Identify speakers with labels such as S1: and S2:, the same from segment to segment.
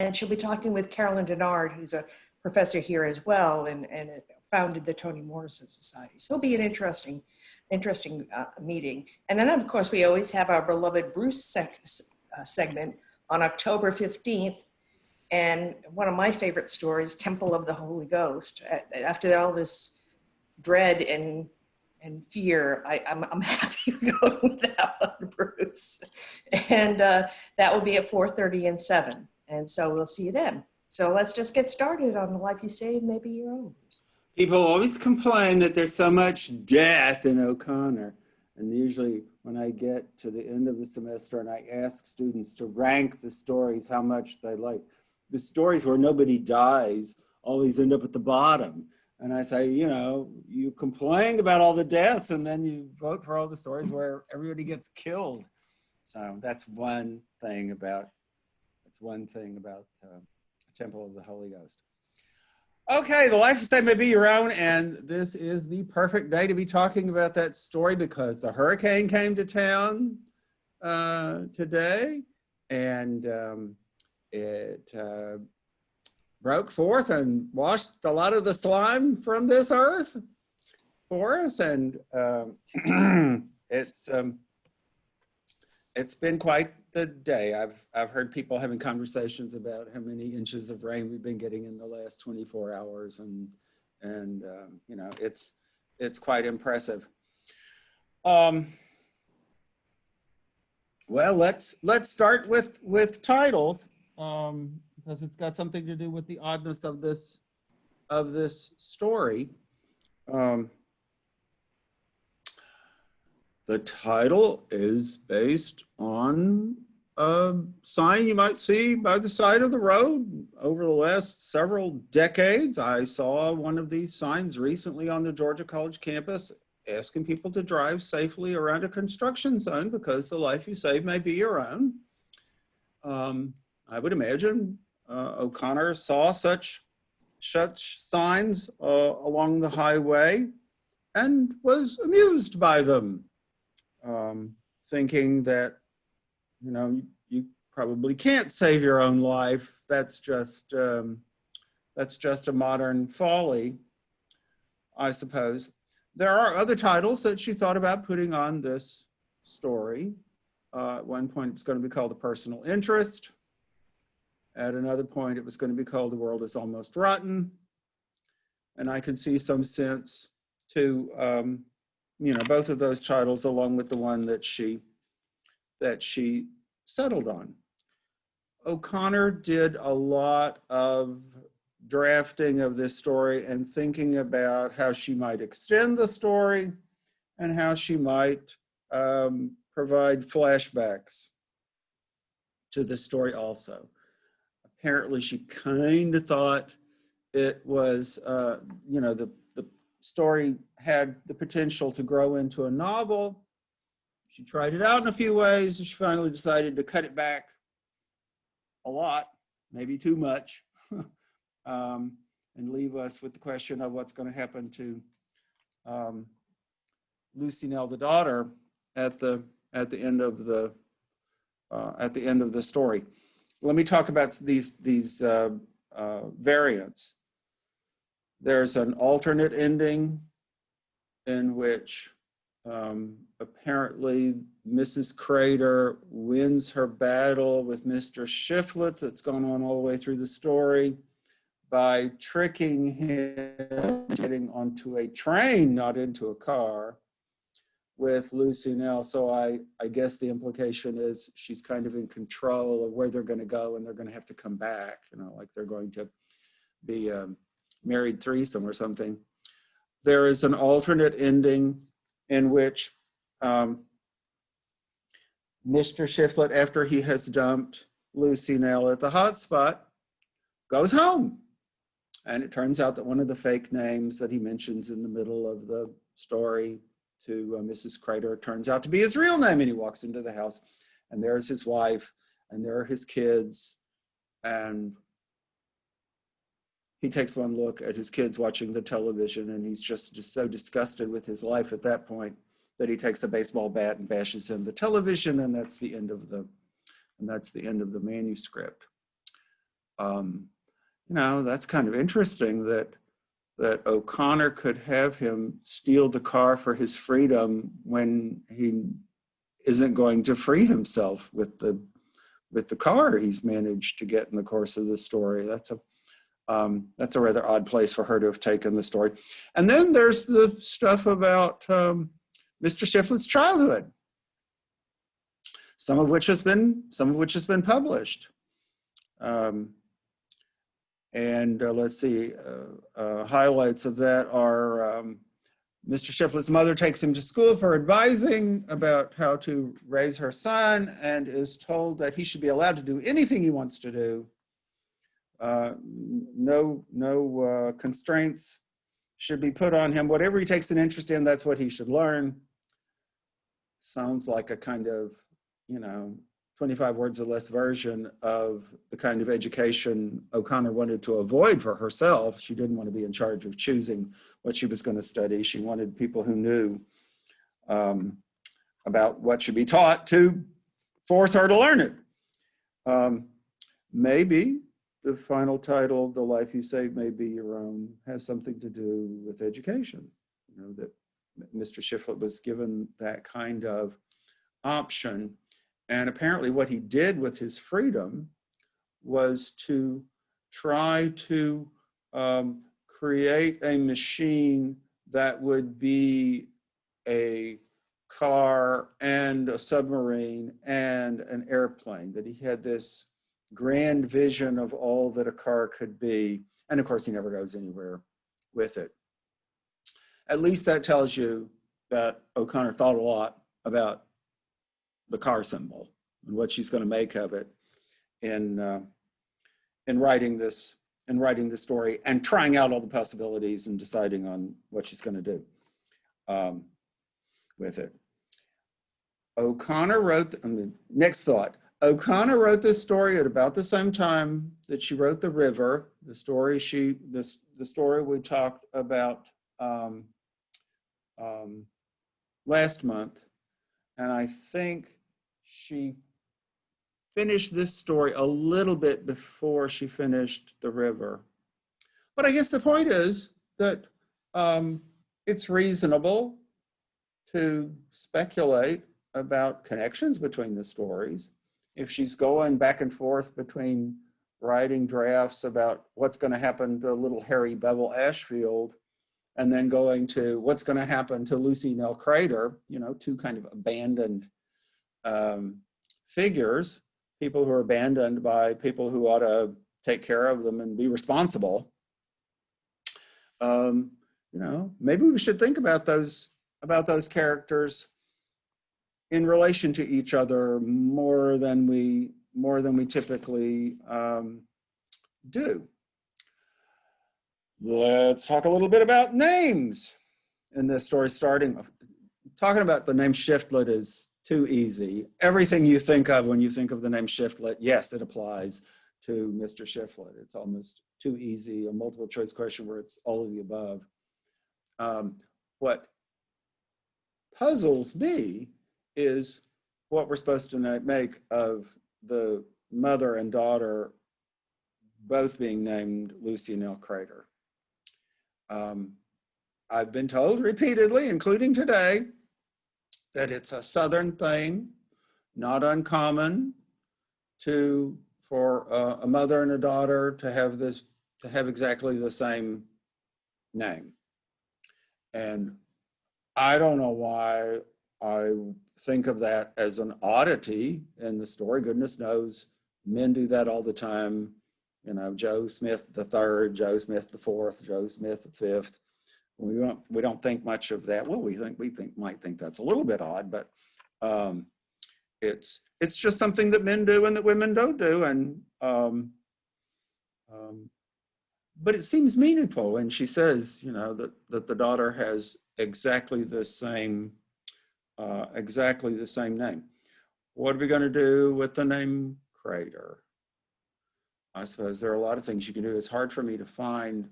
S1: And she'll be talking with Carolyn Denard, who's a professor here as well, and founded the Toni Morrison Society. So it'll be an interesting meeting. And then, of course, we always have our beloved Bruce segment on October 15th. And one of my favorite stories, Temple of the Holy Ghost. After all this dread and fear, I'm happy to go with that one, Bruce. And that will be at 4:30 and 7. And so we'll see you then. So let's just get started on The Life You Saved May Be Your Own.
S2: People always complain that there's so much death in O'Connor. And usually when I get to the end of the semester and I ask students to rank the stories, how much they like, the stories where nobody dies always end up at the bottom. And I say, you know, you complain about all the deaths and then you vote for all the stories where everybody gets killed. So that's one thing about Temple of the Holy Ghost. Okay, The Life You Saved May Be Your Own, and this is the perfect day to be talking about that story because the hurricane came to town today, and it broke forth and washed a lot of the slime from this earth for us, and it's been quite the day. I've heard people having conversations about how many inches of rain we've been getting in the last 24 hours, and you know, it's quite impressive. Well, let's start with titles because it's got something to do with the oddness of this story. The title is based on a sign you might see by the side of the road. Over the last several decades, I saw one of these signs recently on the Georgia College campus asking people to drive safely around a construction zone because the life you save may be your own. I would imagine O'Connor saw such signs along the highway and was amused by them. Thinking that, you know, you probably can't save your own life. That's just a modern folly, I suppose. There are other titles that she thought about putting on this story. At one point, it was going to be called A Personal Interest. At another point, it was going to be called The World is Almost Rotten. And I can see some sense to you know, both of those titles along with the one that she settled on. O'Connor did a lot of drafting of this story and thinking about how she might extend the story and how she might provide flashbacks to the story also. Apparently she kind of thought it was, you know, the story had the potential to grow into a novel. She tried it out in a few ways, and she finally decided to cut it back a lot, maybe too much, and leave us with the question of what's going to happen to Lucy Nell, the daughter, at the end of the story. Let me talk about these variants. There's an alternate ending in which apparently Mrs. Crater wins her battle with Mr. Shiflett that's gone on all the way through the story by tricking him getting onto a train, not into a car, with Lucy Nell. So I guess the implication is she's kind of in control of where they're going to go, and they're going to have to come back, you know, like they're going to be married threesome or something. There is an alternate ending in which Mr. Shiflett, after he has dumped Lucy Nell at the hotspot, goes home. And it turns out that one of the fake names that he mentions in the middle of the story to Mrs. Crater turns out to be his real name. And he walks into the house, and there's his wife, and there are his kids, and he takes one look at his kids watching the television, and he's just so disgusted with his life at that point that he takes a baseball bat and bashes in the television, and that's the end of the manuscript. you know, that's kind of interesting that O'Connor could have him steal the car for his freedom when he isn't going to free himself with the car he's managed to get in the course of the story. That's a rather odd place for her to have taken the story. And then there's the stuff about Mr. Shiflet's childhood, some of which has been published. Let's see, highlights of that are Mr. Shiflet's mother takes him to school for advising about how to raise her son and is told that he should be allowed to do anything he wants to do. No constraints should be put on him. Whatever he takes an interest in, that's what he should learn. Sounds like a kind of, you know, 25 words or less version of the kind of education O'Connor wanted to avoid for herself. She didn't want to be in charge of choosing what she was going to study. She wanted people who knew about what should be taught to force her to learn it. Maybe the final title, The Life You Save May Be Your Own, has something to do with education. You know, that Mr. Shiflet was given that kind of option. And apparently what he did with his freedom was to try to create a machine that would be a car and a submarine and an airplane, that he had this grand vision of all that a car could be. And of course, he never goes anywhere with it. At least that tells you that O'Connor thought a lot about the car symbol and what she's going to make of it in writing this story and trying out all the possibilities and deciding on what she's going to do with it. O'Connor wrote, next thought, O'Connor wrote this story at about the same time that she wrote The River, the story we talked about last month. And I think she finished this story a little bit before she finished The River. But I guess the point is that it's reasonable to speculate about connections between the stories. If she's going back and forth between writing drafts about what's going to happen to little Harry Bevel Ashfield and then going to what's going to happen to Lucy Nell Crater, you know, two kind of abandoned figures, people who are abandoned by people who ought to take care of them and be responsible. You know, maybe we should think about those characters in relation to each other more than we typically do. Let's talk a little bit about names in this story. Talking about the name Shiflet is too easy. Everything you think of when you think of the name Shiflet, yes, it applies to Mr. Shiflet. It's almost too easy, a multiple choice question where it's all of the above. What puzzles me is what we're supposed to make of the mother and daughter both being named Lucy Nell Crater. I've been told repeatedly, including today, that it's a Southern thing, not uncommon for a mother and a daughter to have exactly the same name. And I don't know why I think of that as an oddity in the story. Goodness knows men do that all the time. You know, Joe Smith the third, Joe Smith the fourth, Joe Smith the fifth. We don't think much of that. Well, we might think that's a little bit odd, but it's just something that men do and that women don't do. And but it seems meaningful when she says, you know, that the daughter has exactly the same name. What are we going to do with the name Crater? I suppose there are a lot of things you can do. It's hard for me to find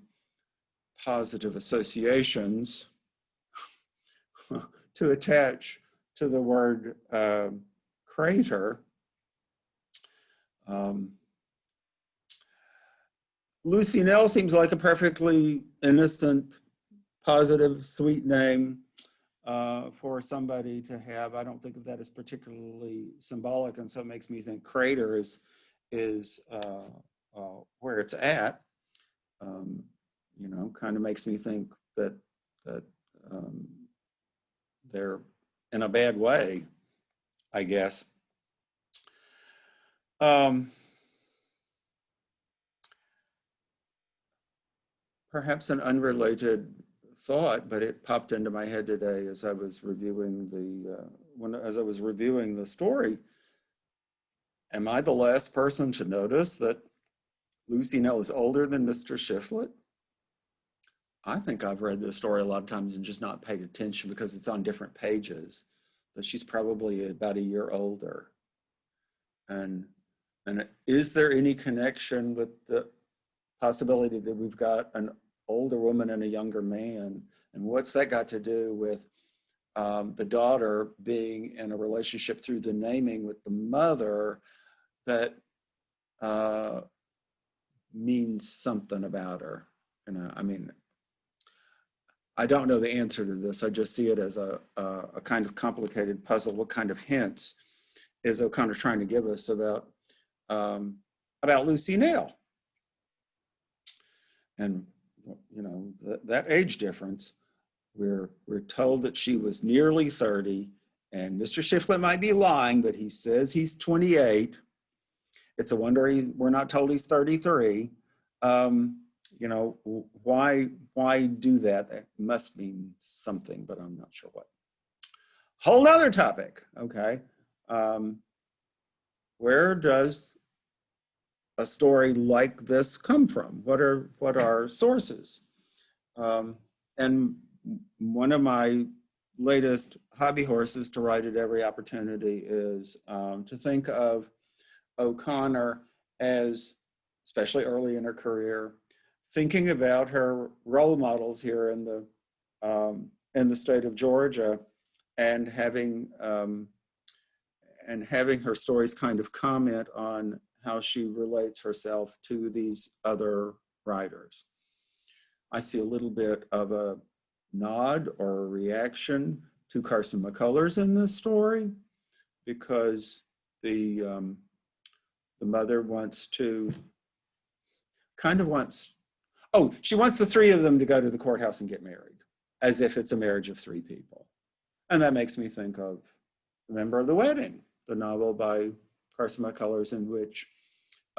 S2: positive associations to attach to the word crater. Lucy Nell seems like a perfectly innocent, positive, sweet name for somebody to have. I don't think of that as particularly symbolic, and so it makes me think crater is where it's at. You know, kind of makes me think that they're in a bad way, I guess. Perhaps an unrelated thought, but it popped into my head today as I was reviewing the story. Am I the last person to notice that Lucy Nell is older than Mr. Shiflett? I think I've read this story a lot of times and just not paid attention because it's on different pages, that she's probably about a year older. And is there any connection with the possibility that we've got an older woman and a younger man? And what's that got to do with the daughter being in a relationship through the naming with the mother that means something about her? You know, I mean, I don't know the answer to this. I just see it as a kind of complicated puzzle. What kind of hints is O'Connor trying to give us about Lucy Nell? And you know, that age difference, we're told that she was nearly 30, and Mr. Shiflett might be lying, but he says he's 28. It's a wonder we're not told he's 33. You know, why do that? That must mean something, but I'm not sure what. Whole nother topic, okay. Where does a story like this come from? What are sources? And one of my latest hobby horses to write at every opportunity is to think of O'Connor as, especially early in her career, thinking about her role models here in the state of Georgia, and having her stories kind of comment on how she relates herself to these other writers. I see a little bit of a nod or a reaction to Carson McCullers in this story, because the mother she wants the three of them to go to the courthouse and get married, as if it's a marriage of three people. And that makes me think of Remember the Wedding, the novel by Carson McCullers, in which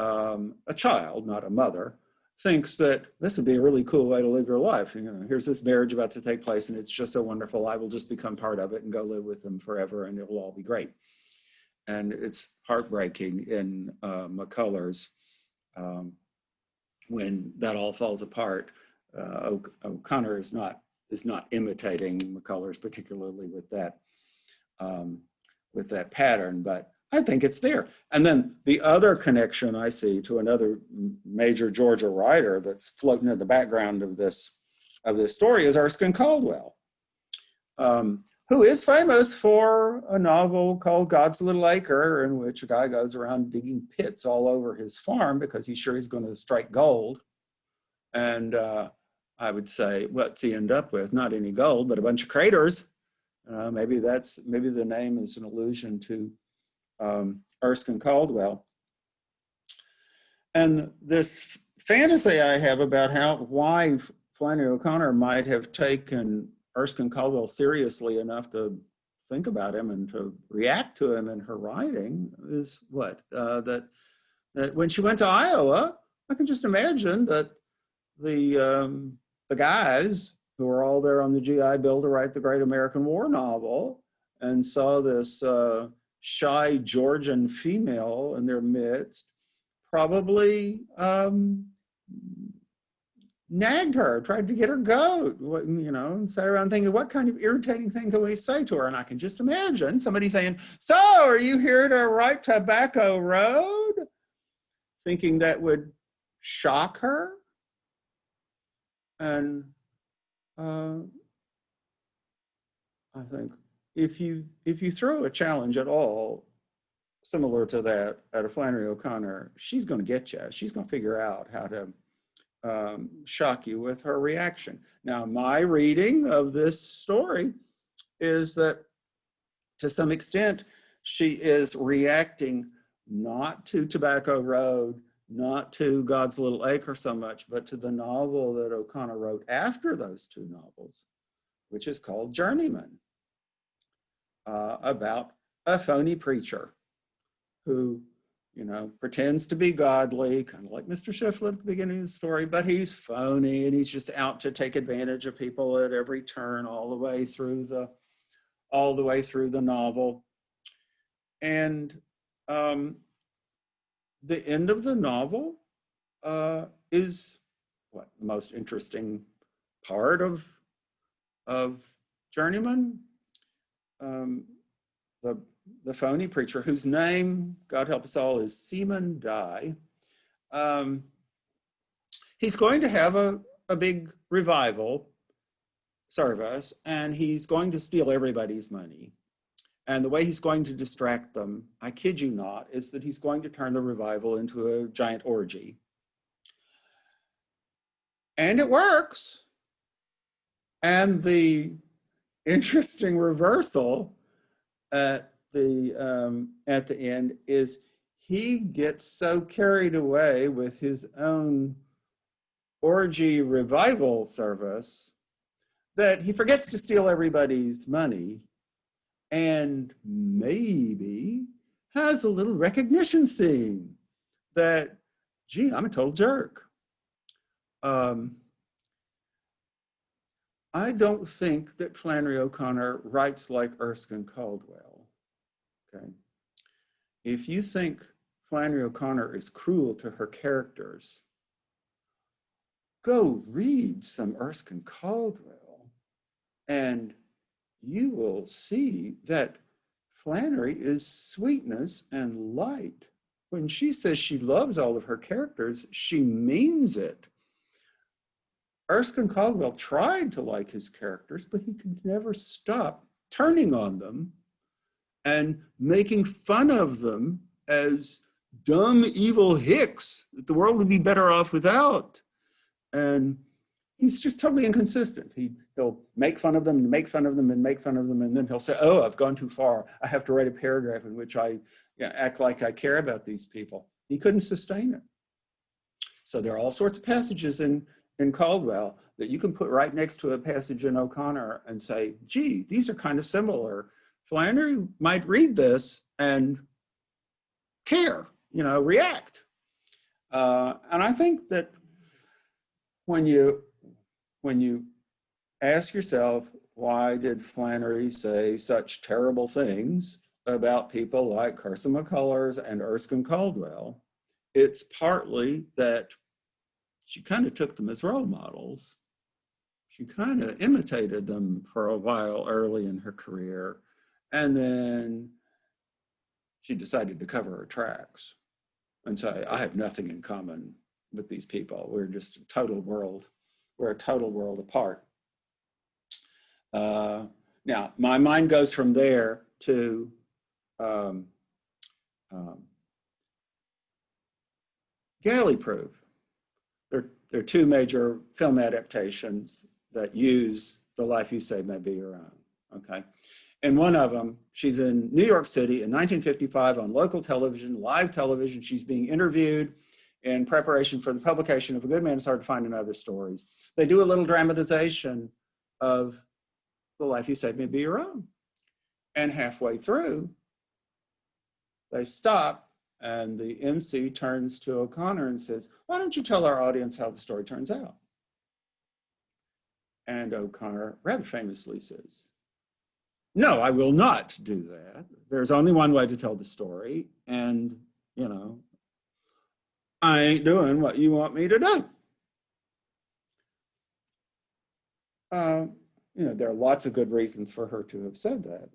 S2: a child, not a mother, thinks that this would be a really cool way to live your life. You know, here's this marriage about to take place, and it's just so wonderful. I will just become part of it and go live with them forever, and it will all be great. And it's heartbreaking in McCullers when that all falls apart. O'Connor is not imitating McCullers particularly with that pattern, but I think it's there. And then the other connection I see to another major Georgia writer that's floating in the background of this story is Erskine Caldwell, who is famous for a novel called God's Little Acre, in which a guy goes around digging pits all over his farm because he's sure he's going to strike gold. And I would say, what's he end up with? Not any gold, but a bunch of craters. Maybe the name is an allusion to Erskine Caldwell. And this fantasy I have about why Flannery O'Connor might have taken Erskine Caldwell seriously enough to think about him and to react to him in her writing is that when she went to Iowa, I can just imagine that the guys who were all there on the GI Bill to write the Great American War novel and saw this shy Georgian female in their midst probably nagged her, tried to get her goat, you know, and sat around thinking, what kind of irritating thing can we say to her? And I can just imagine somebody saying, so are you here to write Tobacco Road? Thinking that would shock her. And I think if you throw a challenge at all similar to that at a Flannery O'Connor, she's going to get you. She's going to figure out how to shock you with her reaction. Now, my reading of this story is that to some extent, she is reacting not to Tobacco Road, not to God's Little Acre so much, but to the novel that O'Connor wrote after those two novels, which is called Journeyman, about a phony preacher who, you know, pretends to be godly, kind of like Mr. Shiflett at the beginning of the story, but he's phony and he's just out to take advantage of people at every turn, all the way through the novel. And the end of the novel is what the most interesting part of Journeyman. The phony preacher, whose name, God help us all, is Seaman Dye. He's going to have a big revival service, and he's going to steal everybody's money. And the way he's going to distract them, I kid you not, is that he's going to turn the revival into a giant orgy. And it works. And the interesting reversal at the end is he gets so carried away with his own orgy revival service that he forgets to steal everybody's money and maybe has a little recognition scene that, gee, I'm a total jerk. I don't think that Flannery O'Connor writes like Erskine Caldwell, okay? If you think Flannery O'Connor is cruel to her characters, go read some Erskine Caldwell and you will see that Flannery is sweetness and light. When she says she loves all of her characters, she means it. Erskine Caldwell tried to like his characters, but he could never stop turning on them and making fun of them as dumb, evil hicks that the world would be better off without. And he's just totally inconsistent. He'll make fun of them and make fun of them and make fun of them, and then he'll say, oh, I've gone too far. I have to write a paragraph in which I act like I care about these people. He couldn't sustain it. So there are all sorts of passages in Caldwell that you can put right next to a passage in O'Connor and say, gee, these are kind of similar. Flannery might read this and care, react. And I think that when you ask yourself, why did Flannery say such terrible things about people like Carson McCullers and Erskine Caldwell, it's partly that she kind of took them as role models. She kind of imitated them for a while early in her career, and then she decided to cover her tracks and say, I have nothing in common with these people. We're just a total world. We're a total world apart. Now, my mind goes from there to Galley Proof. There are two major film adaptations that use The Life You Say May Be Your Own, okay? In one of them, she's in New York City in 1955 on local television, live television. She's being interviewed in preparation for the publication of A Good Man Is Hard to Find in Other Stories. They do a little dramatization of The Life You Say May Be Your Own. And halfway through, they stop and the MC turns to O'Connor and says, why don't you tell our audience how the story turns out? And O'Connor rather famously says, no, I will not do that. There's only one way to tell the story, and, I ain't doing what you want me to do. There are lots of good reasons for her to have said that.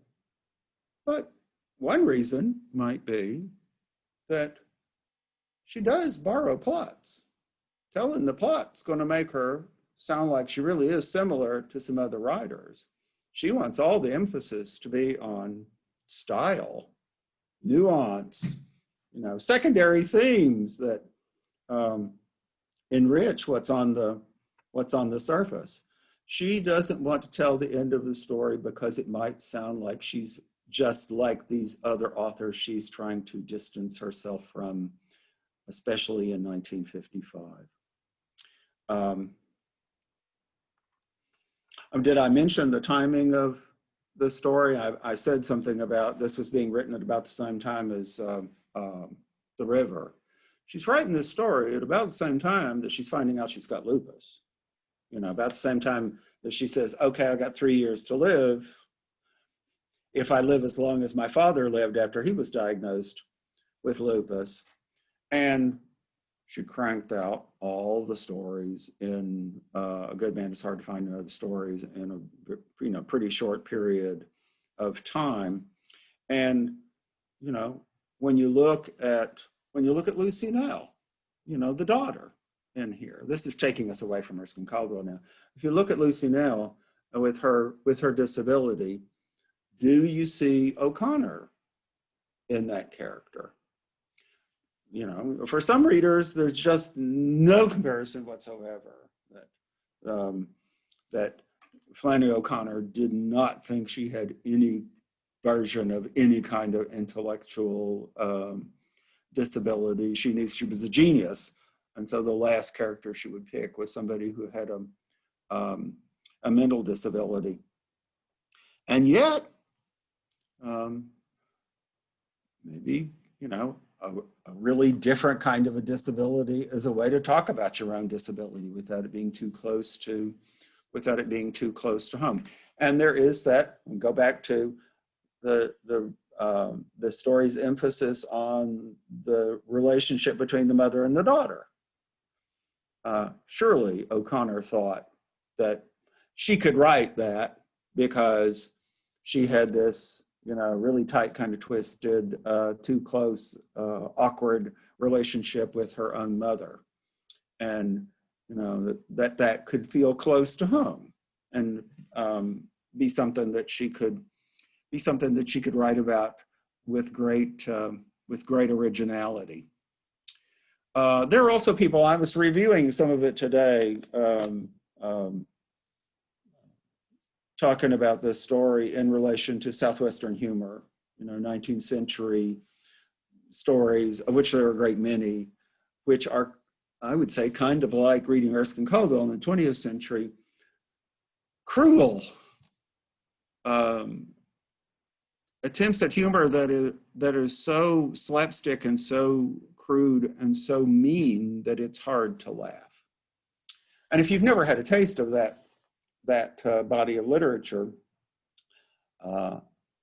S2: But one reason might be that she does borrow plots. Telling the plot's going to make her sound like she really is similar to some other writers. She wants all the emphasis to be on style, nuance, secondary themes that enrich what's on the surface. She doesn't want to tell the end of the story because it might sound like she's just like these other authors she's trying to distance herself from, especially in 1955. Did I mention the timing of the story? I said something about this was being written at about the same time as The River. She's writing this story at about the same time that she's finding out she's got lupus. You know, about the same time that she says, okay, I've got 3 years to live. If I live as long as my father lived after he was diagnosed with lupus. And she cranked out all the stories in A Good Man Is Hard to Find Other Stories in a pretty short period of time. And when you look at Lucy Nell, the daughter in here, this is taking us away from Erskine Caldwell now. If you look at Lucy Nell with her disability, do you see O'Connor in that character? For some readers, there's just no comparison whatsoever. That Flannery O'Connor did not think she had any version of any kind of intellectual disability. She was a genius, and so the last character she would pick was somebody who had a mental disability. And yet, maybe a really different kind of a disability is a way to talk about your own disability without it being too close to home. And there is that, we go back to the story's emphasis on the relationship between the mother and the daughter. Surely O'Connor thought that she could write that because she had this really tight, kind of twisted, too close, awkward relationship with her own mother. And, that could feel close to home and be something that she could write about with great originality. There are also people, I was reviewing some of it today, talking about this story in relation to Southwestern humor, 19th century stories, of which there are a great many, which are, I would say, kind of like reading Erskine Caldwell in the 20th century, cruel attempts at humor that is so slapstick and so crude and so mean that it's hard to laugh. And if you've never had a taste of that body of literature,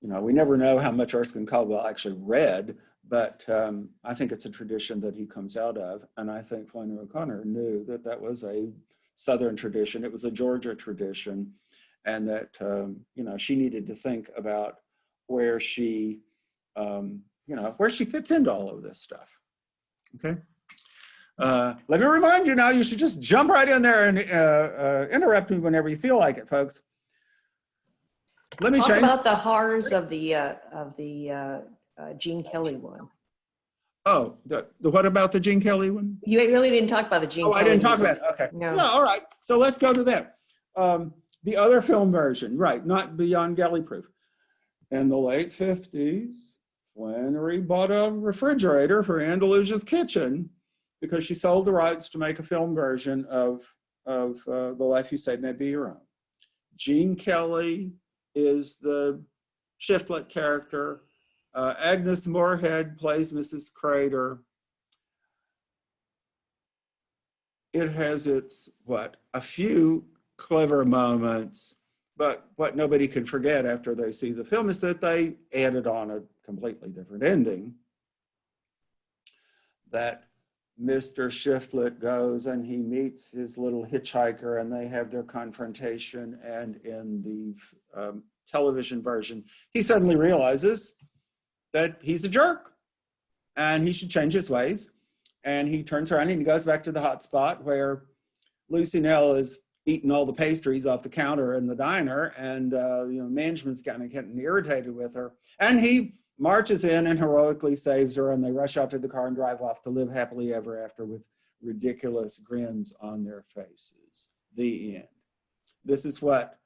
S2: we never know how much Erskine Caldwell actually read, but I think it's a tradition that he comes out of. And I think Flannery O'Connor knew that was a Southern tradition. It was a Georgia tradition, and that, she needed to think about where she fits into all of this stuff. Okay. Let me remind you now, you should just jump right in there and interrupt me whenever you feel like it, folks. Let me
S1: talk about the horrors of the Gene Kelly one.
S2: Oh, the what about the Gene Kelly one?
S1: You really didn't talk about the Gene Kelly
S2: I didn't talk
S1: movie.
S2: about it. Okay.
S1: No.
S2: Yeah, all right. So let's go to that. The other film version, right, not Beyond Galley Proof. In the late 50s, Flannery bought a refrigerator for Andalusia's Kitchen because she sold the rights to make a film version of The Life You Saved May Be Your Own. Gene Kelly is the Shiflett character. Agnes Moorehead plays Mrs. Crater. It has a few clever moments, but what nobody can forget after they see the film is that they added on a completely different ending. That Mr. Shiflett goes and he meets his little hitchhiker and they have their confrontation, and in the television version, he suddenly realizes that he's a jerk and he should change his ways. And he turns around and he goes back to the hot spot where Lucy Nell is eating all the pastries off the counter in the diner, and management's kind of getting irritated with her. And he marches in and heroically saves her, and they rush out to the car and drive off to live happily ever after with ridiculous grins on their faces. The end. This is what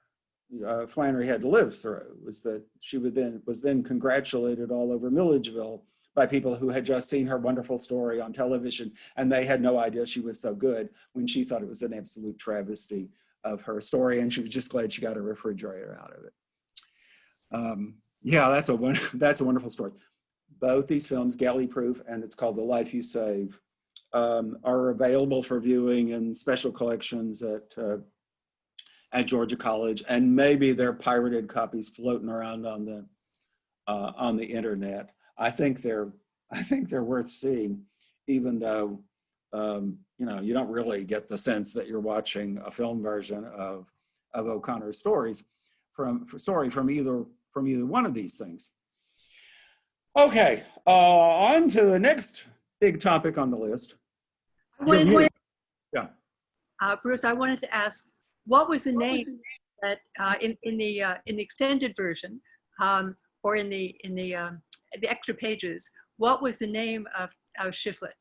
S2: Flannery had to live through, was that she was then congratulated all over Milledgeville by people who had just seen her wonderful story on television, and they had no idea she was so good when she thought it was an absolute travesty of her story, and she was just glad she got a refrigerator out of it. Yeah, that's a wonderful story. Both these films, Galley Proof and it's called The Life You Save, are available for viewing in special collections at Georgia College, and maybe there are pirated copies floating around on the internet. I think they're worth seeing, even though you don't really get the sense that you're watching a film version of O'Connor's stories from either one of these things. Okay, on to the next big topic on the list. Yeah.
S3: Bruce, I wanted to ask, what was the name that in the extended version, or in the extra pages? What was the name of Shiflet?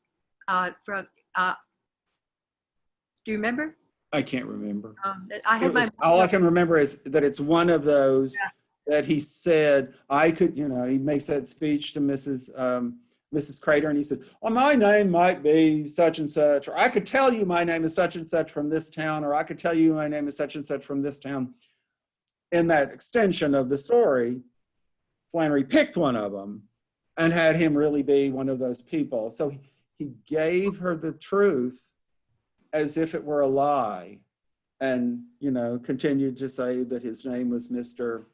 S3: Do you remember?
S2: I can't remember.
S3: I had
S2: all I can remember is that it's one of those that he said, I could, he makes that speech to Mrs. Crater, and he said, well, my name might be such and such, or I could tell you my name is such and such from this town, or I could tell you my name is such and such from this town. In that extension of the story, Flannery picked one of them and had him really be one of those people. So he gave her the truth as if it were a lie, and continued to say that his name was Mr.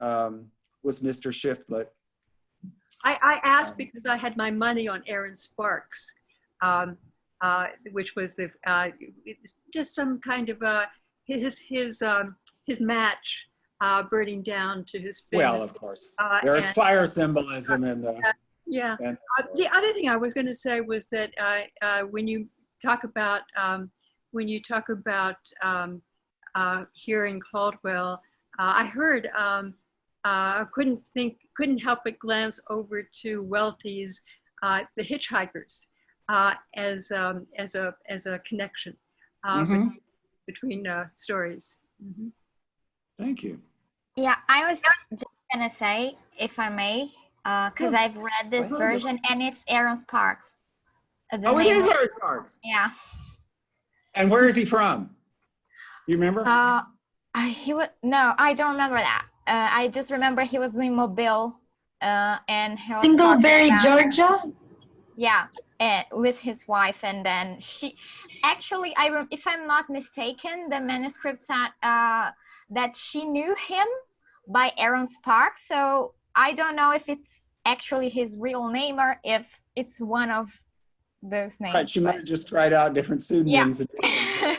S2: Shiflet.
S3: I asked because I had my money on Aaron Sparks, which was just some kind of his match burning down to his face.
S2: Well, of course, there's fire symbolism in the.
S3: Yeah. The other thing I was going to say was that when you talk about hearing Caldwell, I heard. I couldn't help but glance over to Welty's The Hitchhikers as a connection between stories. Mm-hmm.
S2: Thank you.
S4: Yeah, I was just gonna say, if I may, because I've read this version and it's Aaron Sparks.
S2: It is Aaron Sparks.
S4: Yeah.
S2: And where is he from? You remember?
S4: No, I don't remember that. I just remember he was in Mobile, and he was
S5: Dingleberry, Georgia.
S4: Yeah, with his wife, and then she. Actually, if I'm not mistaken, the manuscript said that she knew him by Aaron Sparks. So I don't know if it's actually his real name or if it's one of those names.
S2: Right, she might have just tried out different pseudonyms.
S4: Yeah.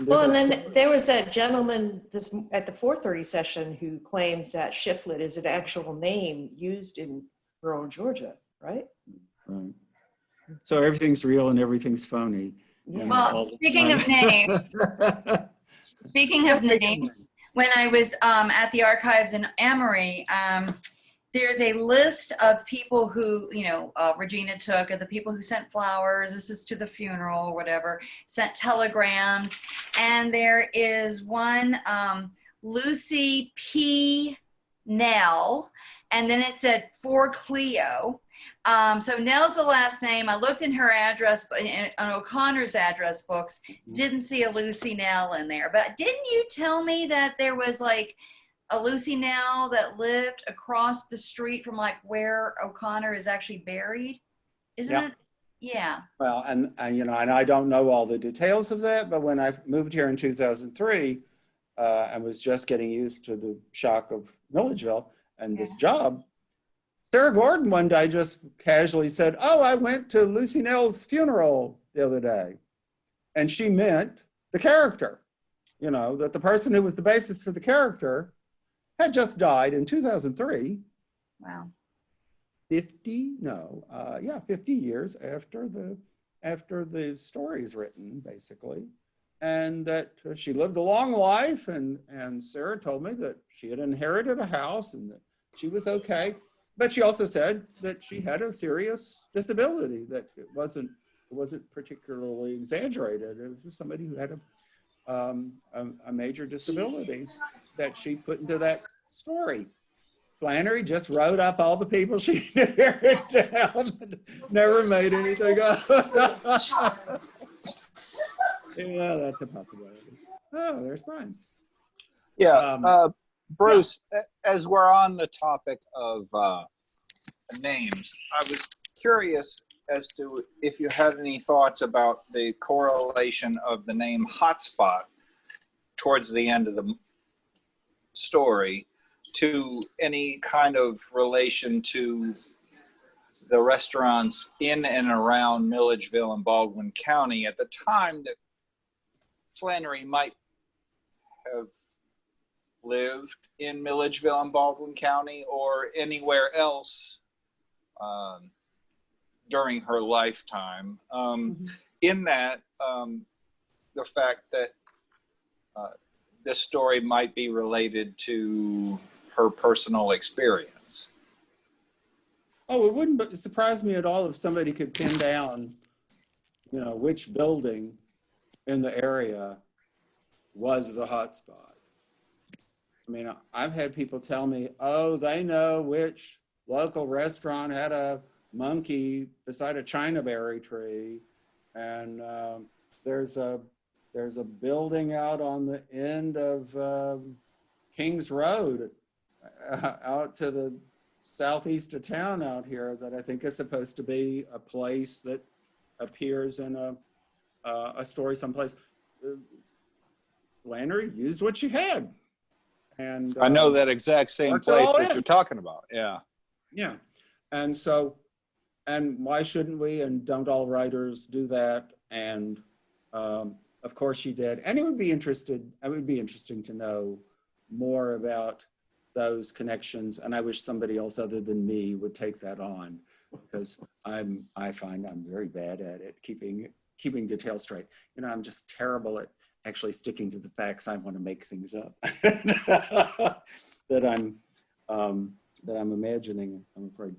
S1: Well, and then there was that gentleman at the 4:30 session who claims that Shiflet is an actual name used in rural Georgia, right?
S2: Right. So everything's real and everything's phony.
S1: Yeah.
S5: Well, speaking of names, when I was at the archives in Emory, there's a list of people who, Regina took, of the people who sent flowers, this is to the funeral or whatever, sent telegrams. And there is one, Lucy P. Nell, and then it said for Cleo. So Nell's the last name. I looked in her address, on O'Connor's address books, didn't see a Lucy Nell in there. But didn't you tell me that there was like a Lucy Nell that lived across the street from like where O'Connor is actually buried? Isn't it? Yeah.
S2: Well, and I don't know all the details of that, but when I moved here in 2003, I was just getting used to the shock of Milledgeville and this job. Sarah Gordon one day just casually said, oh, I went to Lucy Nell's funeral the other day. And she meant the character, that the person who was the basis for the character had just died in 2003.
S5: Wow.
S2: 50 years after the story is written, basically. And that she lived a long life, and Sarah told me that she had inherited a house and that she was okay. But she also said that she had a serious disability, that it wasn't wasn't particularly exaggerated. It was just somebody who had a major disability that she put into that story. Flannery just wrote up all the people she narrowed down and never made anything up. Yeah, that's a possibility. Oh, there's Brian.
S6: Yeah, Bruce, as we're on the topic of names, I was curious as to if you had any thoughts about the correlation of the name Hotspot towards the end of the story to any kind of relation to the restaurants in and around Milledgeville and Baldwin County at the time that Flannery might have lived in Milledgeville and Baldwin County or anywhere else during her lifetime. In that, the fact that this story might be related to her personal experience.
S2: Oh, it wouldn't surprise me at all if somebody could pin down, you know, which building in the area was the hotspot. I mean, I've had people tell me, oh, they know which local restaurant had a monkey beside a chinaberry tree, and there's a building out on the end of Kings Road out to the southeast of town out here that I think is supposed to be a place that appears in a story someplace. Flannery used what she had. And
S6: I know that exact same place that you're talking about. Yeah.
S2: Yeah. And so, and why shouldn't we? And don't all writers do that? And of course she did. And it would be interesting to know more about those connections. And I wish somebody else other than me would take that on, because I find I'm very bad at it, keeping details straight. You know, I'm just terrible at actually sticking to the facts. I want to make things up that I'm imagining, I'm afraid.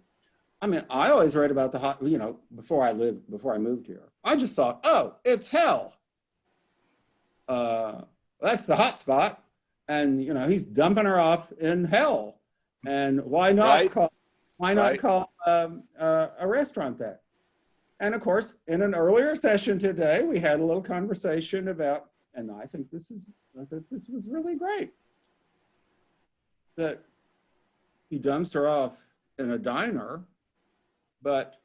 S2: I mean, I always read about the hot, you know, before I moved here. I just thought, oh, it's hell. That's the hot spot. And, you know, he's dumping her off in hell. And why not call a restaurant that? And of course, in an earlier session today, we had a little conversation about, and I think this was really great, that he dumps her off in a diner, but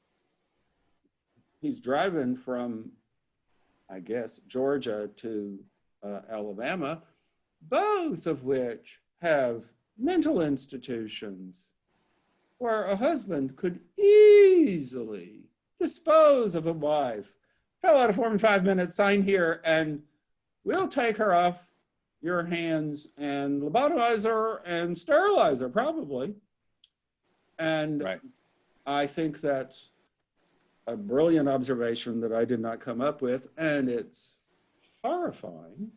S2: he's driving from, I guess, Georgia to Alabama, both of which have mental institutions where a husband could easily dispose of a wife. Fill out a form in 5 minutes, sign here, and we'll take her off your hands and lobotomize her and sterilize her, probably. And right. I think that's a brilliant observation that I did not come up with, and it's horrifying.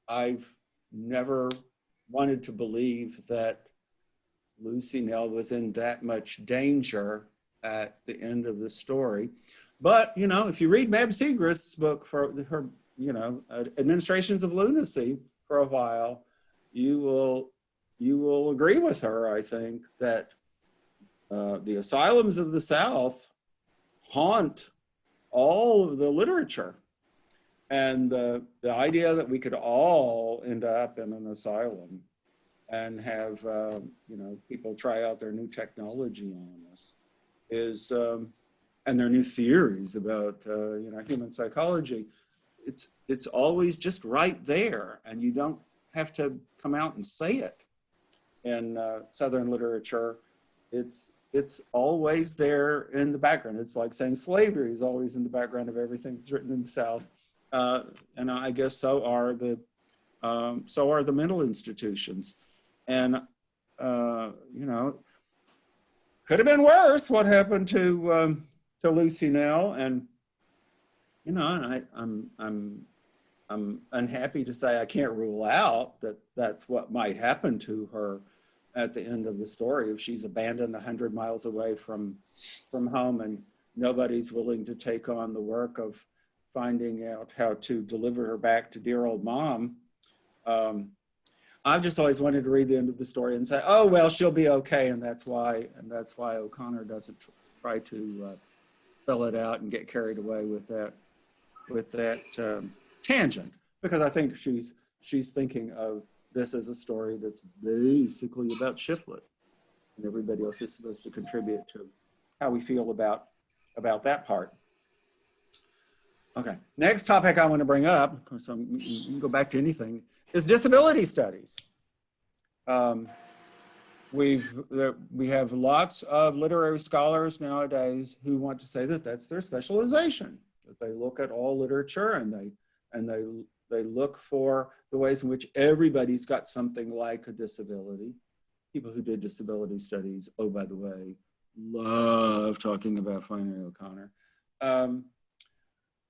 S2: I've never wanted to believe that Lucy Nell was in that much danger at the end of the story. But, you know, if you read Mab Segrist's book for her, you know, Administrations of Lunacy for a while, you will agree with her, I think, that the asylums of the South haunt all of the literature. And the idea that we could all end up in an asylum and have, you know, people try out their new technology on us is, and their new theories about, you know, human psychology, it's always just right there, and you don't have to come out and say it. In Southern literature, it's always there in the background. It's like saying slavery is always in the background of everything that's written in the South. And I guess so are the mental institutions. And, you know, could have been worse what happened to Lucy Nell. And, you know, and I'm unhappy to say I can't rule out that that's what might happen to her at the end of the story if she's abandoned 100 miles away from home nobody's willing to take on the work of finding out how to deliver her back to dear old mom. I've just always wanted to read the end of the story and say, oh, well, she'll be okay. And that's why O'Connor doesn't try to spell it out and get carried away with that tangent, because I think she's thinking of this as a story that's basically about Shiflet, and everybody else is supposed to contribute to how we feel about that part. Okay, next topic I want to bring up, so you can go back to anything, is disability studies. We have lots of literary scholars nowadays who want to say that that's their specialization, that they look at all literature and they look for the ways in which everybody's got something like a disability. People who did disability studies, oh, by the way, love talking about Flannery O'Connor.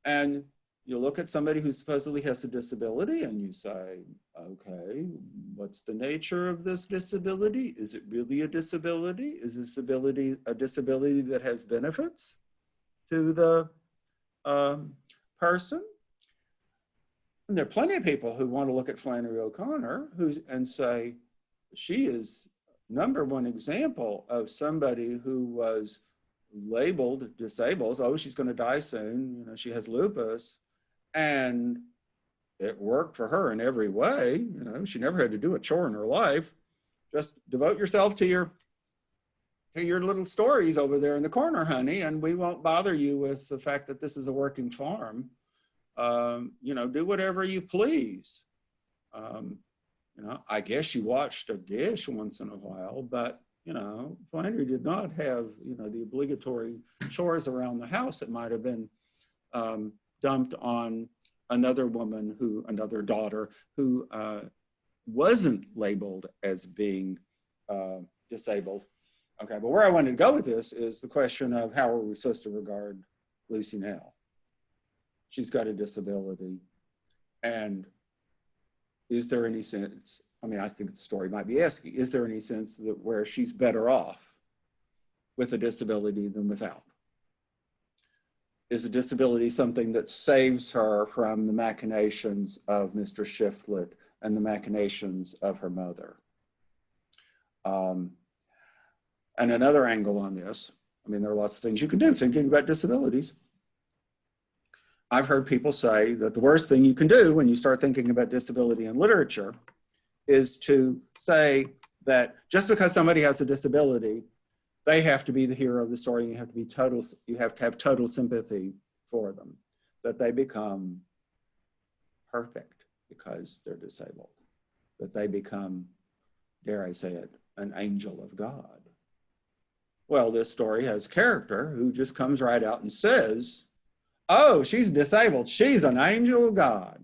S2: And you look at somebody who supposedly has a disability and you say, okay, what's the nature of this disability? Is it really a disability? Is this ability a disability that has benefits to the person? And there are plenty of people who want to look at Flannery O'Connor and say, she is #1 example of somebody who was labeled disabled. Oh, she's going to die soon. You know, she has lupus. And it worked for her in every way. You know, she never had to do a chore in her life. Just devote yourself to your little stories over there in the corner, honey, and we won't bother you with the fact that this is a working farm. You know, do whatever you please. You know, I guess you washed a dish once in a while, but you know, Flannery did not have, you know, the obligatory chores around the house that might have been dumped on another daughter who wasn't labeled as being disabled. Okay, but where I wanted to go with this is the question of how are we supposed to regard Lucy Nell? She's got a disability, and is there any sense, I mean, I think the story might be asking, is there any sense that where she's better off with a disability than without? Is a disability something that saves her from the machinations of Mr. Shiflet and the machinations of her mother? And another angle on this, I mean, there are lots of things you can do thinking about disabilities. I've heard people say that the worst thing you can do when you start thinking about disability in literature is to say that just because somebody has a disability, they have to be the hero of the story. And you have to have total sympathy for them, that they become perfect because they're disabled, that they become, dare I say it, an angel of God. Well, this story has a character who just comes right out and says, oh, she's disabled. She's an angel of God.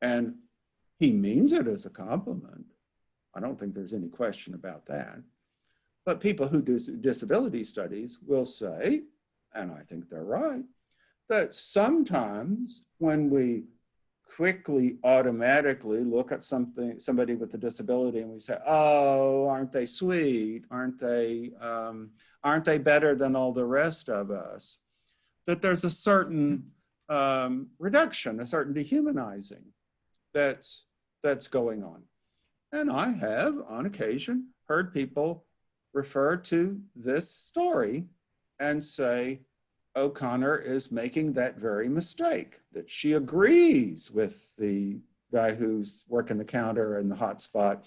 S2: And he means it as a compliment. I don't think there's any question about that. But people who do disability studies will say, and I think they're right, that sometimes when we quickly, automatically look at somebody with a disability and we say, oh, aren't they sweet? Aren't they better than all the rest of us? That there's a certain reduction, a certain dehumanizing that's going on. And I have, on occasion, heard people refer to this story and say, O'Connor is making that very mistake, that she agrees with the guy who's working the counter in the hot spot,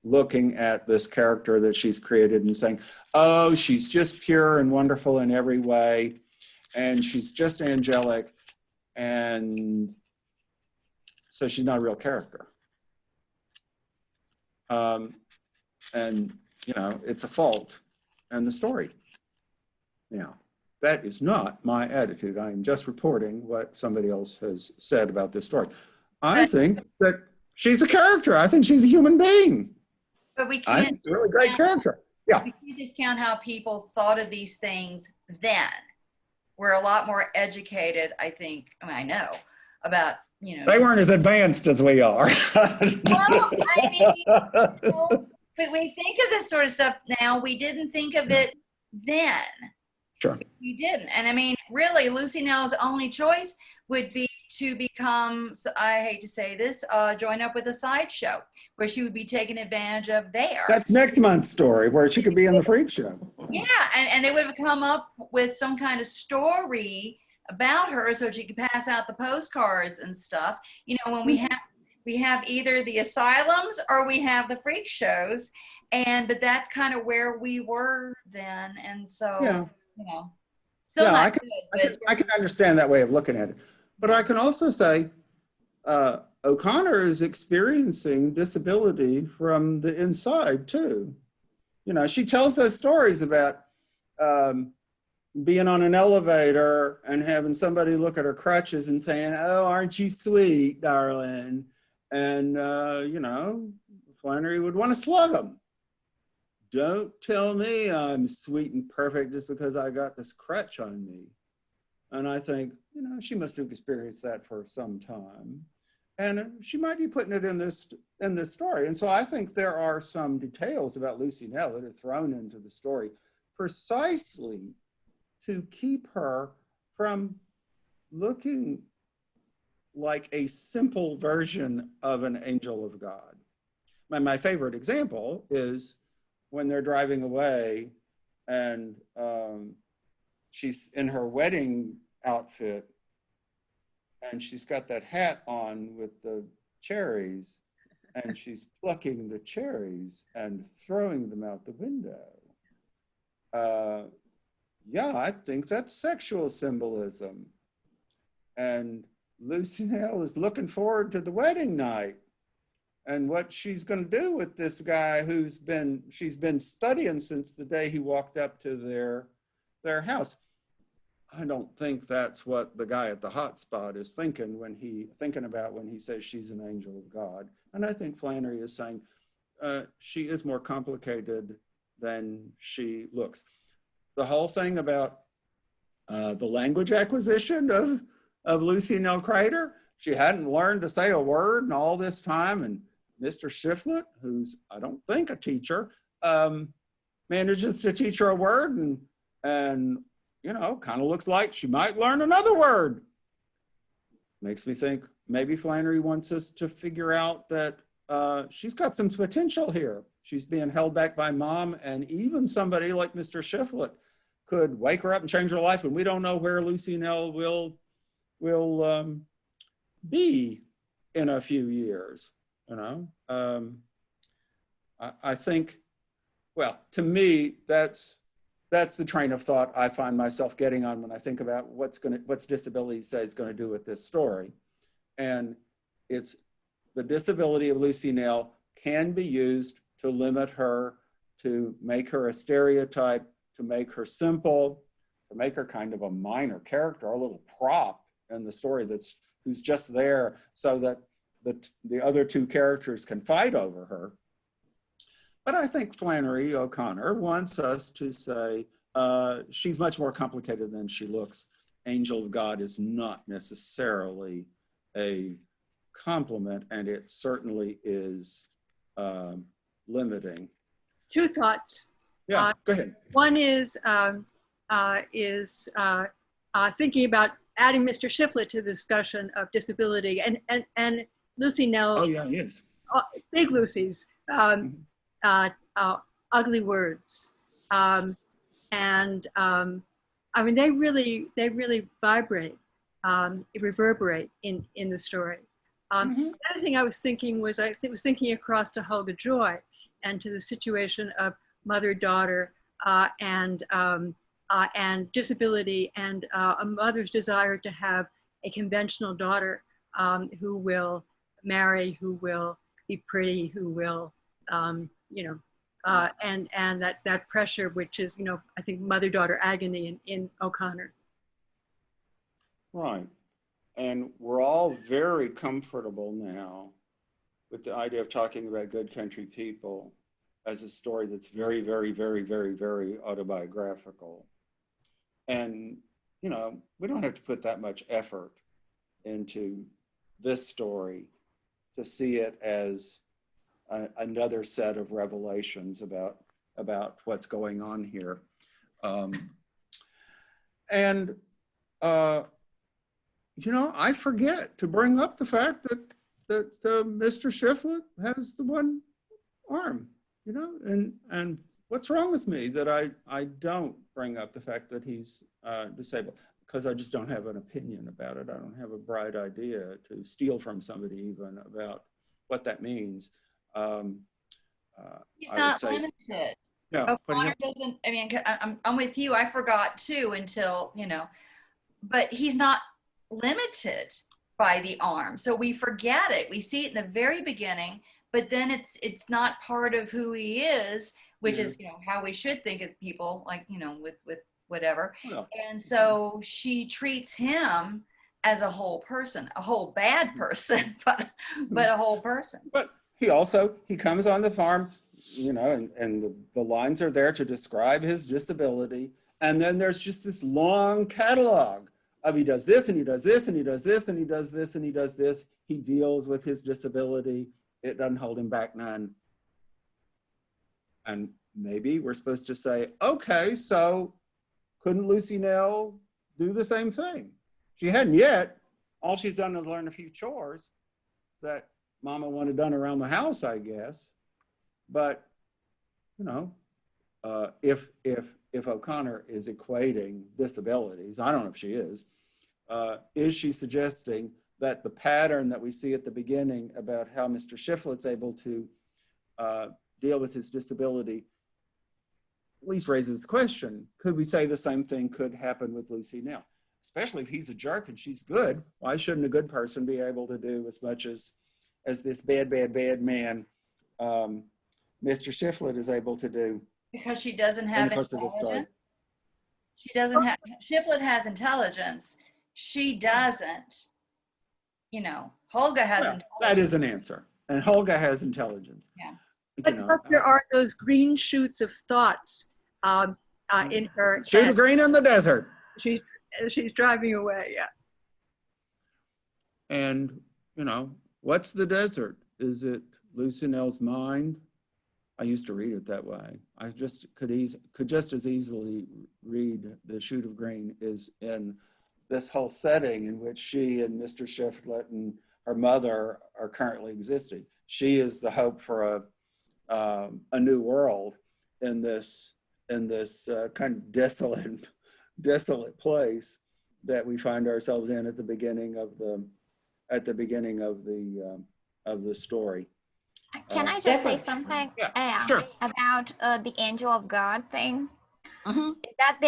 S2: looking at this character that she's created and saying, oh, she's just pure and wonderful in every way, and she's just angelic, and so she's not a real character. And, you know, it's a fault in the story. Now, that is not my attitude. I am just reporting what somebody else has said about this story. I think that she's a character. I think she's a human being.
S5: But we
S2: I think
S5: can't
S2: it's a really great character. Yeah.
S5: we can't discount how people thought of these things then. We're a lot more educated, I think, I mean, I know, about, you know.
S2: They weren't as advanced as we are.
S5: Well, I mean, but we think of this sort of stuff now. We didn't think of it then.
S2: Sure.
S5: We didn't. And I mean, really, Lucy Nell's only choice would be to become, I hate to say this, join up with a sideshow where she would be taken advantage of there.
S2: That's next month's story, where she could be in the freak show.
S5: Yeah, and they would have come up with some kind of story about her so she could pass out the postcards and stuff. You know, when we have either the asylums or we have the freak shows, but that's kind of where we were then. And so,
S2: Yeah.
S5: you know, still
S2: Yeah,
S5: not good, but
S2: I can understand that way of looking at it. But I can also say O'Connor is experiencing disability from the inside too. You know, she tells those stories about being on an elevator and having somebody look at her crutches and saying, "Oh, aren't you sweet, darling?" And, you know, Flannery would want to slug him. Don't tell me I'm sweet and perfect just because I got this crutch on me. And I think, you know, she must have experienced that for some time. And she might be putting it in this story. And so I think there are some details about Lucy Nell that are thrown into the story precisely to keep her from looking like a simple version of an angel of God. My favorite example is when they're driving away and she's in her wedding outfit and she's got that hat on with the cherries and she's plucking the cherries and throwing them out the window. Yeah, I think that's sexual symbolism. And Lucy Nell is looking forward to the wedding night and what she's going to do with this guy she's been studying since the day he walked up to their house. I don't think that's what the guy at the hot spot is thinking about when he says she's an angel of God. And I think Flannery is saying she is more complicated than she looks. The whole thing about the language acquisition of Lucy Nell Crater, she hadn't learned to say a word in all this time, and Mr. Shiflett, who's I don't think a teacher, manages to teach her a word and you know, kind of looks like she might learn another word. Makes me think maybe Flannery wants us to figure out that she's got some potential here. She's being held back by mom, and even somebody like Mr. Shiflett could wake her up and change her life, and we don't know where Lucy Nell will be in a few years. You know, I think, well, to me, that's the train of thought I find myself getting on when I think about what's disability say is going to do with this story. And it's the disability of Lucy Nell can be used to limit her, to make her a stereotype, to make her simple, to make her kind of a minor character, a little prop in the story who's just there so that the other two characters can fight over her. But I think Flannery O'Connor wants us to say she's much more complicated than she looks. Angel of God is not necessarily a compliment, and it certainly is limiting.
S3: Two thoughts.
S2: Yeah, go ahead.
S3: One is thinking about adding Mr. Shiflett to the discussion of disability and Lucy Nell.
S2: Oh yeah, yes.
S3: Big Lucy's ugly words, I mean they really vibrate, reverberate in the story. The other thing I was thinking was I was thinking across to Helga Joy and to the situation of mother-daughter and disability and a mother's desire to have a conventional daughter who will marry, who will be pretty, who will, you know, and that pressure, which is, you know, I think mother-daughter agony in O'Connor.
S2: Right. And we're all very comfortable now with the idea of talking about Good Country People as a story that's very, very, very, very, very autobiographical. And, you know, we don't have to put that much effort into this story to see it as another set of revelations about what's going on here. And, you know, I forget to bring up the fact that Mr. Shiflett has the one arm, you know, and what's wrong with me that I don't bring up the fact that he's disabled? Because I just don't have an opinion about it. I don't have a bright idea to steal from somebody even about what that means.
S5: He's not limited.
S2: Yeah,
S5: O'Connor doesn't, I mean, I'm with you. I forgot too until, you know, but he's not limited by the arm. So we forget it. We see it in the very beginning, but then it's not part of who he is, which is, you know, how we should think of people, like, you know, with whatever. Well, and so she treats him as a whole person, a whole bad person, but a whole person.
S2: But he comes on the farm, you know, and the lines are there to describe his disability. And then there's just this long catalog of he does this and he does this and he does this and he does this and he does this. He deals with his disability. It doesn't hold him back none. And maybe we're supposed to say, okay, so couldn't Lucy Nell do the same thing? She hadn't yet. All she's done is learn a few chores that Mama wanted done around the house, I guess. But, you know, if O'Connor is equating disabilities, I don't know if she is she suggesting that the pattern that we see at the beginning about how Mr. Shiflett's able to deal with his disability at least raises the question, could we say the same thing could happen with Lucy Nell? Especially if he's a jerk and she's good, why shouldn't a good person be able to do as much as this bad man Mr. Shiflett is able to do?
S5: Because she doesn't have intelligence. She doesn't have, Shiflett has intelligence. She doesn't. You know, Holga has intelligence.
S2: That is an answer. And Holga has intelligence.
S5: Yeah.
S3: But there are those green shoots of thoughts in her.
S2: Shoot a green in the desert.
S3: She's driving away, yeah.
S2: And, you know, what's the desert? Is it Lucy Nell's mind? I used to read it that way. I just could just as easily read the shoot of green is in this whole setting in which she and Mr. Shiflett and her mother are currently existing. She is the hope for a new world in this kind of desolate place that we find ourselves in at the beginning of the story.
S4: Can I just say something
S2: Sure.
S4: about the angel of God thing?
S5: Mm-hmm.
S4: That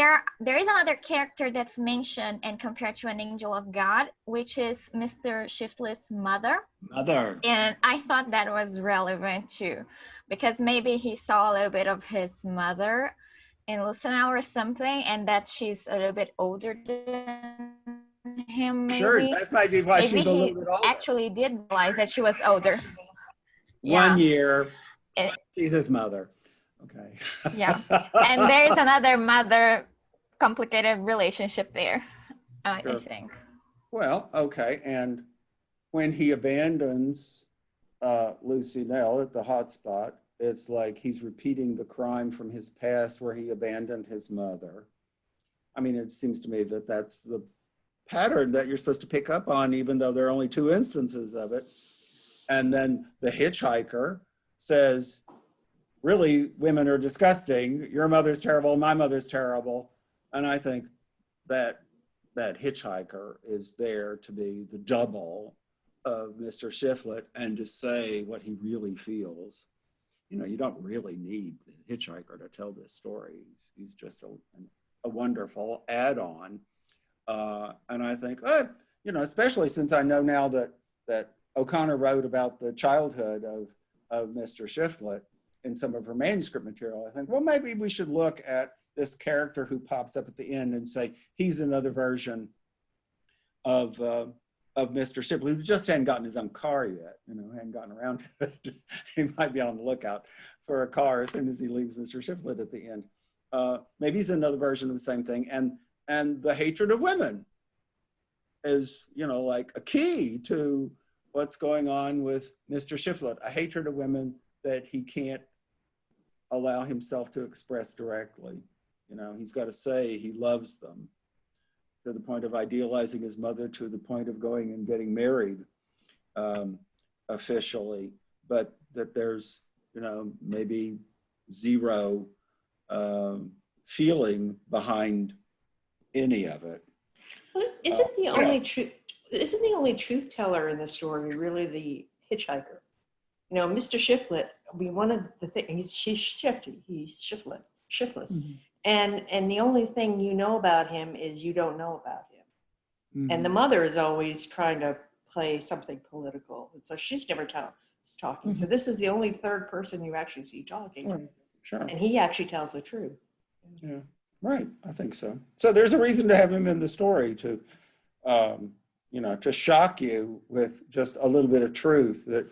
S4: there is another character that's mentioned and compared to an angel of God, which is Mr. Shiflett's mother. And I thought that was relevant too, because maybe he saw a little bit of his mother in Lucy Nell or something, and that she's a little bit older than him. Maybe.
S2: Sure, that might be why she's a little bit older.
S4: Actually did realize that she was older.
S2: 1 year, she's his mother. Okay.
S4: Yeah, and there's another mother complicated relationship there, I think.
S2: Well, okay, and when he abandons Lucy Nell at the hotspot, it's like he's repeating the crime from his past where he abandoned his mother. I mean, it seems to me that that's the pattern that you're supposed to pick up on, even though there are only 2 instances of it. And then the hitchhiker says, really, women are disgusting. Your mother's terrible, my mother's terrible. And I think that hitchhiker is there to be the double of Mr. Shiflett and to say what he really feels. You know, you don't really need the hitchhiker to tell this story. He's just a wonderful add-on. And I think, you know, especially since I know now that O'Connor wrote about the childhood of Mr. Shiflett in some of her manuscript material, I think, well, maybe we should look at this character who pops up at the end and say, he's another version of Mr. Shiflett, who just hadn't gotten his own car yet, you know, hadn't gotten around to it. He might be on the lookout for a car as soon as he leaves Mr. Shiflett at the end. Maybe he's another version of the same thing. And the hatred of women is, you know, like a key to what's going on with Mr. Shiflett, a hatred of women that he can't allow himself to express directly. You know, he's got to say he loves them. to the point of idealizing his mother, to the point of going and getting married officially, but that there's, you know, maybe zero feeling behind any of it.
S1: Well, isn't the only
S2: Yes.
S1: truth? Isn't the only truth teller in the story really the hitchhiker? You know, Mr. Shiflett. I mean, one of the things he's shifty. He's shiftless, and the only thing you know about him is you don't know about him. And the mother is always trying to play something political, and so she's never talking. So this is the only third person you actually see talking,
S2: Right. Sure.
S1: and he actually tells the truth.
S2: Yeah, right. I think so. So there's a reason to have him in the story to, you know, to shock you with just a little bit of truth that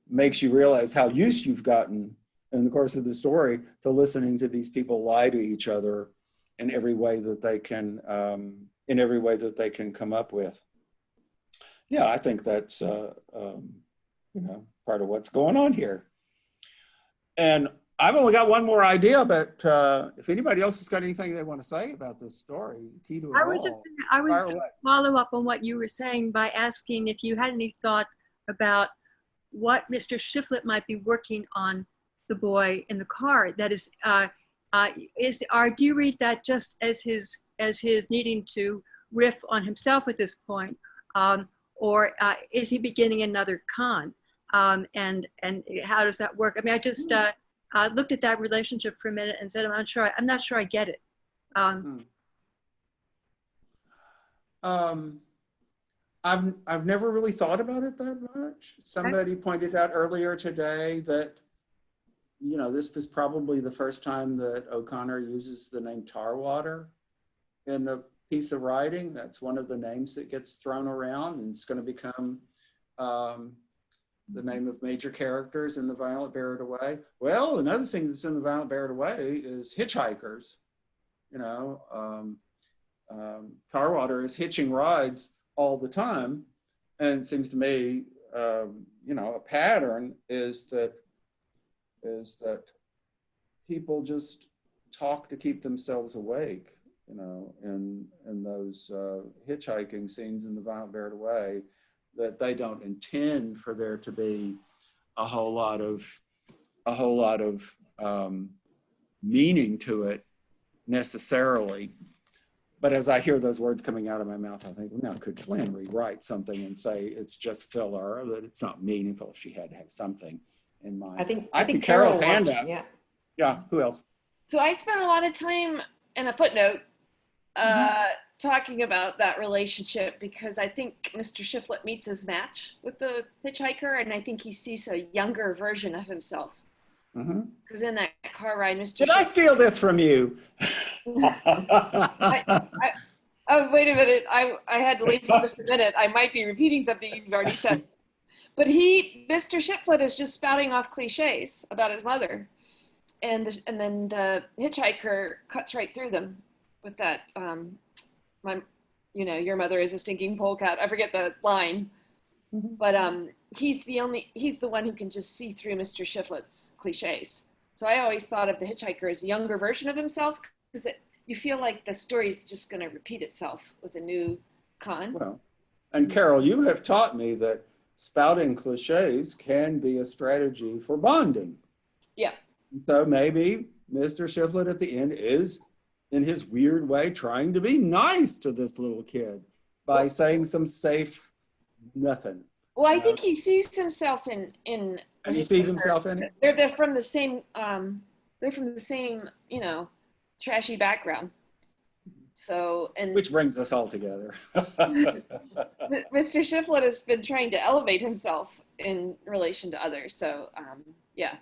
S2: makes you realize how used you've gotten in the course of the story to listening to these people lie to each other in every way that they can, come up with. Yeah, I think that's, you know, part of what's going on here. And I've only got one more idea, but if anybody else has got anything they want to say about this story, key to it
S3: I
S2: all.
S3: was going to follow up on what you were saying by asking if you had any thought about what Mr. Shiflett might be working on the boy in the car. That is, do you read that just as his needing to riff on himself at this point, or is he beginning another con? And how does that work? I mean, I just looked at that relationship for a minute and said, I'm not sure I get it.
S2: I've never really thought about it that much. Somebody pointed out earlier today that, you know, this was probably the first time that O'Connor uses the name Tarwater in the piece of writing. That's one of the names that gets thrown around, and it's going to become the name of major characters in The Violent Bear It Away. Well, another thing that's in The Violent Bear It Away is hitchhikers. You know, Tarwater is hitching rides all the time, and it seems to me, you know, a pattern is that people just talk to keep themselves awake. You know, in those hitchhiking scenes in The Violent Bear It Away, that they don't intend for there to be a whole lot of meaning to it necessarily. But as I hear those words coming out of my mouth, I think, well, now could Flannery write something and say it's just filler, that it's not meaningful? She had to have something in mind.
S1: I think
S2: see Carol's hand
S1: wants,
S2: up.
S1: Yeah.
S2: Yeah, who else?
S7: So I spent a lot of time in a footnote talking about that relationship, because I think Mr. Shiflett meets his match with the hitchhiker, and I think he sees a younger version of himself. Because in that car ride, Mr.
S2: Did I steal this from you?
S7: Oh, wait a minute. I had to leave for just a minute. I might be repeating something you've already said. But Mr. Shiflett is just spouting off cliches about his mother. And then the hitchhiker cuts right through them with that, your mother is a stinking polecat. I forget the line. But he's the one who can just see through Mr. Shiflett's cliches. So I always thought of the hitchhiker as a younger version of himself, because you feel like the story's just going to repeat itself with a new con.
S2: Well, and Carol, you have taught me that spouting cliches can be a strategy for bonding.
S7: Yeah.
S2: So maybe Mr. Shiflett at the end is, in his weird way, trying to be nice to this little kid by saying some safe nothing.
S7: Well, I think he sees himself in.
S2: And he sees himself in it.
S7: They're from the same. They're from the same. Trashy background. So
S2: which brings us all together.
S7: Mr. Shiflett has been trying to elevate himself in relation to others. So yeah.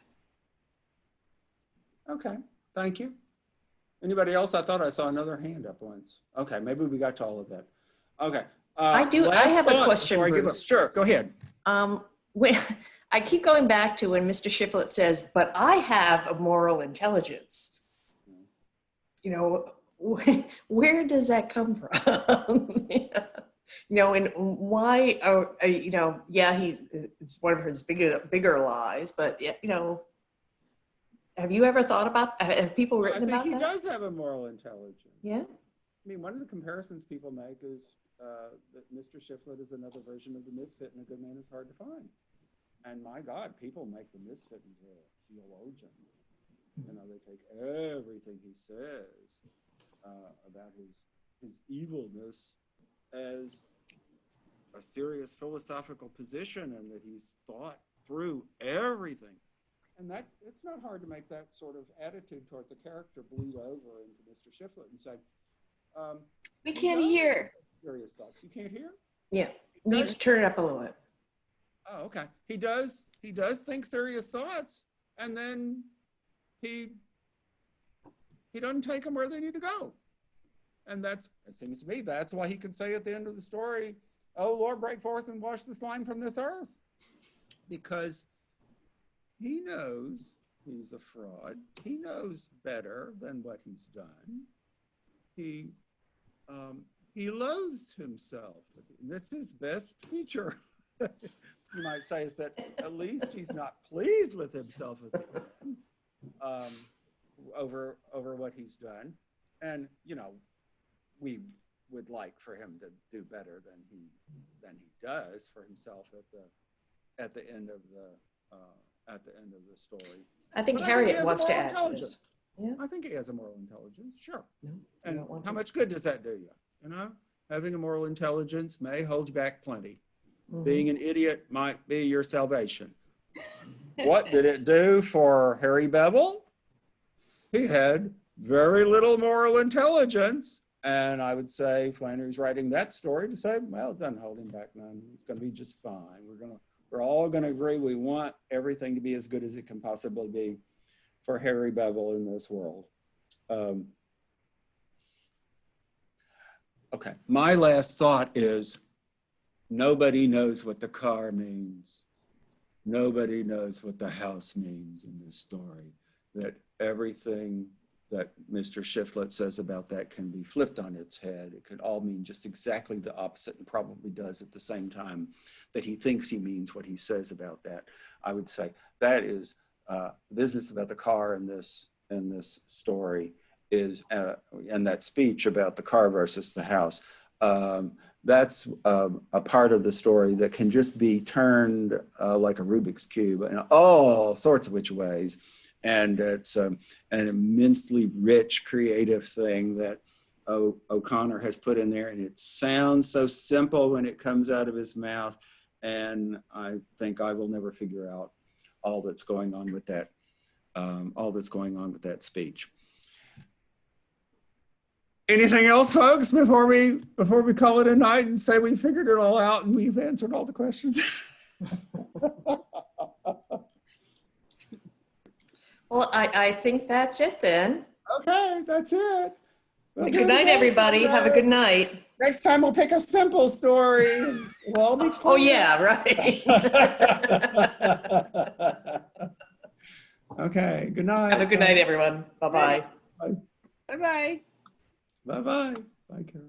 S2: Okay, thank you. Anybody else? I thought I saw another hand up once. Okay, maybe we got to all of that. Okay.
S1: I have a question, Bruce.
S2: Sure, go ahead.
S1: I keep going back to when Mr. Shiflett says, but I have a moral intelligence. Where does that come from? And why it's one of his bigger lies, but have you ever thought about, have people written about that?
S2: I think he does have a moral intelligence.
S1: Yeah.
S2: I mean, one of the comparisons people make is that Mr. Shiflett is another version of the misfit, and a good man is hard to find. And my God, people make the misfit into a theologian. You know, they take everything he says about his evilness as a serious philosophical position, and that he's thought through everything. And that it's not hard to make that sort of attitude towards a character bleed over into Mr. Shiflett and say,
S7: we can't hear.
S2: Serious thoughts. You can't hear?
S1: Yeah, need to turn it up a little bit.
S2: Oh, okay. He does think serious thoughts, and then he doesn't take them where they need to go. And it seems to me, that's why he can say at the end of the story, "Oh Lord, break forth and wash the slime from this earth," because he knows he's a fraud. He knows better than what he's done. He loathes himself. That's his best feature. You might say, is that at least he's not pleased with himself at the end, over what he's done. And you know, we would like for him to do better than he does for himself at the end of the story.
S1: I think
S2: But
S1: Harriet wants to add to this.
S2: Intelligence.
S1: Yeah.
S2: I think he has a moral intelligence, sure.
S1: No, you
S2: And
S1: don't want
S2: how
S1: to.
S2: much good does that do you? You know, having a moral intelligence may hold you back plenty.
S1: Mhm.
S2: Being an idiot might be your salvation. What did it do for Harry Bevel? He had very little moral intelligence. And I would say Flannery's writing that story to say, well, it doesn't hold him back none. It's going to be just fine. We're all going to agree we want everything to be as good as it can possibly be for Harry Bevel in this world. Okay, my last thought is nobody knows what the car means. Nobody knows what the house means in this story. That everything that Mr. Shiflett says about that can be flipped on its head. It could all mean just exactly the opposite, and probably does at the same time that he thinks he means what he says about that. I would say that is business about the car in this story is, and that speech about the car versus the house. That's a part of the story that can just be turned like a Rubik's Cube in all sorts of which ways. And it's an immensely rich, creative thing that O'Connor has put in there. And it sounds so simple when it comes out of his mouth. And I think I will never figure out all that's going on with that, speech. Anything else, folks, before we call it a night and say we figured it all out and we've answered all the questions?
S1: Well, I think that's it then.
S2: Okay, that's it. Well,
S1: Good night, everybody. Have a good night.
S2: Next time we'll pick a simple story. We'll all be
S1: Oh, yeah, right.
S2: Okay, good night.
S1: Have a good night, everyone. Bye-bye.
S7: Bye-bye.
S2: Bye-bye. Bye, Carol.